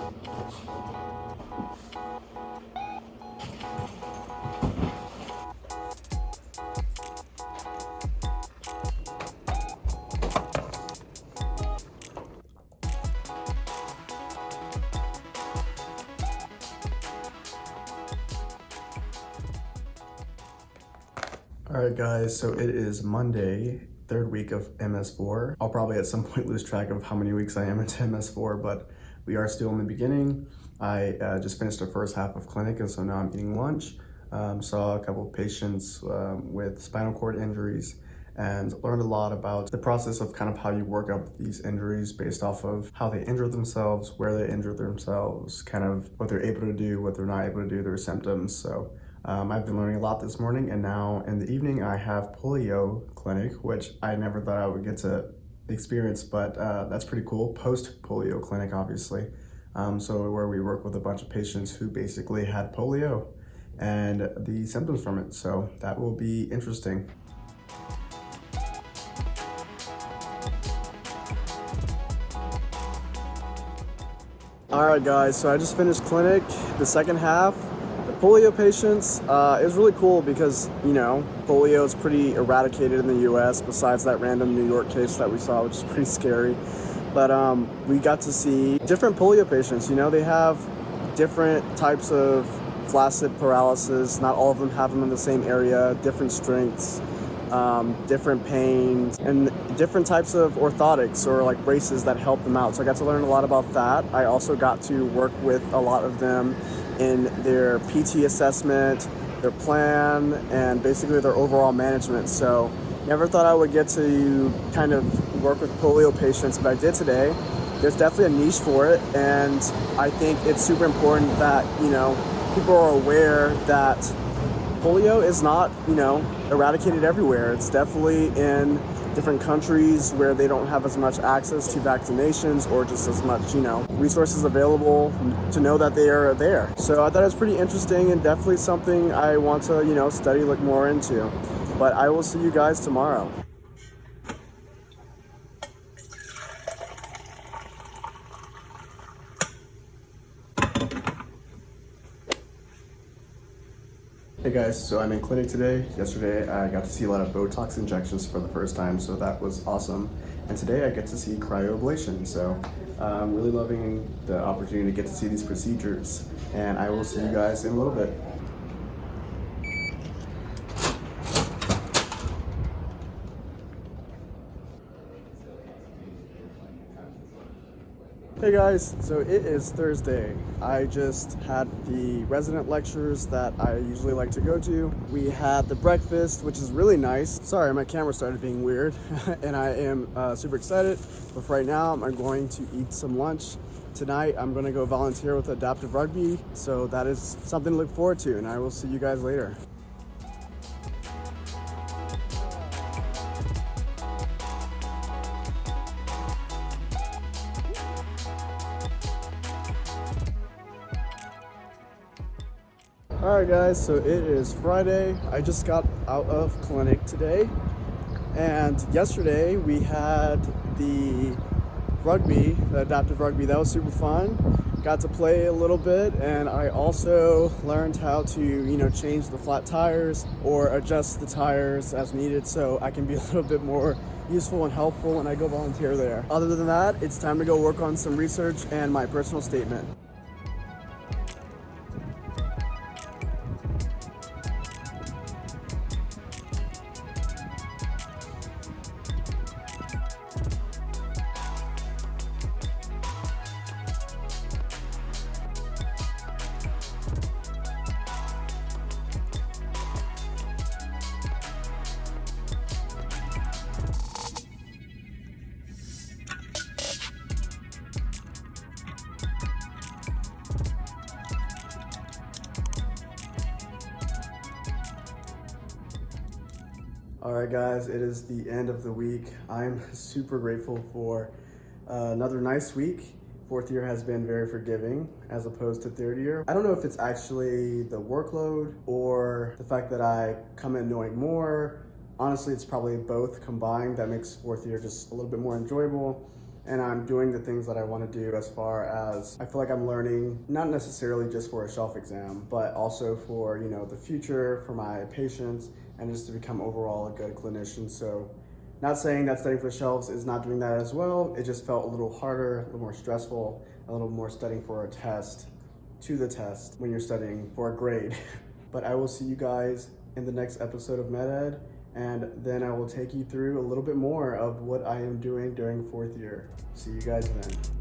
All right, guys, so it is Monday, third week of MS4. I'll probably at some point lose track of how many weeks I am into MS4, but we are still in the beginning. I just finished the first half of clinic, and so now I'm eating lunch. Saw a couple of patients with spinal cord injuries and learned a lot about the process of kind of how you work up these injuries based off of how they injure themselves, where they injure themselves, kind of what they're able to do, what they're not able to do, their symptoms. So I've been learning a lot this morning, and now in the evening I have polio clinic, which I never thought I would get to experience, but that's pretty cool. Post polio clinic, obviously. So where we work with a bunch of patients who basically had polio and the symptoms from it. So that will be interesting. All right, guys, so I just finished clinic, the second half. The polio patients, it was really cool because, you know, polio is pretty eradicated in the US besides that random New York case that we saw, which is pretty scary. But we got to see different polio patients. You know, they have different types of flaccid paralysis. Not all of them have them in the same area, different strengths, different pains, and different types of orthotics or like braces that help them out. So I got to learn a lot about that. I also got to work with a lot of them in their PT assessment, their plan, and basically their overall management. So never thought I would get to kind of work with polio patients, but I did today. There's definitely a niche for it, and I think it's super important that, you know, people are aware that polio is not, you know, eradicated everywhere. It's definitely in different countries where they don't have as much access to vaccinations or just as much, you know, resources available to know that they are there. So I thought it was pretty interesting and definitely something I want to, you know, study, look more into. But I will see you guys tomorrow. Hey guys, so I'm in clinic today. Yesterday I got to see a lot of Botox injections for the first time, so that was awesome. And today I get to see cryoablation, so I'm really loving the opportunity to get to see these procedures. And I will see you guys in a little bit. Hey guys, so it is Thursday. I just had the resident lectures that I usually like to go to. We had the breakfast, which is really nice. Sorry, my camera started being weird, and I am super excited. But for right now, I'm going to eat some lunch. Tonight, I'm going to go volunteer with adaptive rugby, so that is something to look forward to, and I will see you guys later. Alright guys, so it is Friday. I just got out of clinic today, and yesterday we had the rugby, the adaptive rugby. That was super fun. Got to play a little bit, and I also learned how to, you know, change the flat tires or adjust the tires as needed so I can be a little bit more useful and helpful when I go volunteer there. Other than that, it's time to go work on some research and my personal statement. Alright guys, it is the end of the week. I'm super grateful for another nice week. Fourth year has been very forgiving as opposed to third year. I don't know if it's actually the workload or the fact that I come in knowing more. Honestly, it's probably both combined that makes fourth year just a little bit more enjoyable. and I'm doing the things that I want to do as far as I feel like I'm learning, not necessarily just for a shelf exam, but also for, you know, the future, for my patients, and just to become overall a good clinician. So not saying that studying for shelves is not doing that as well. It just felt a little harder, a little more stressful, a little more studying for a test, to the test when you're studying for a grade. But I will see you guys in the next episode of MedHead, and then I will take you through a little bit more of what I am doing during 4th year. See you guys then.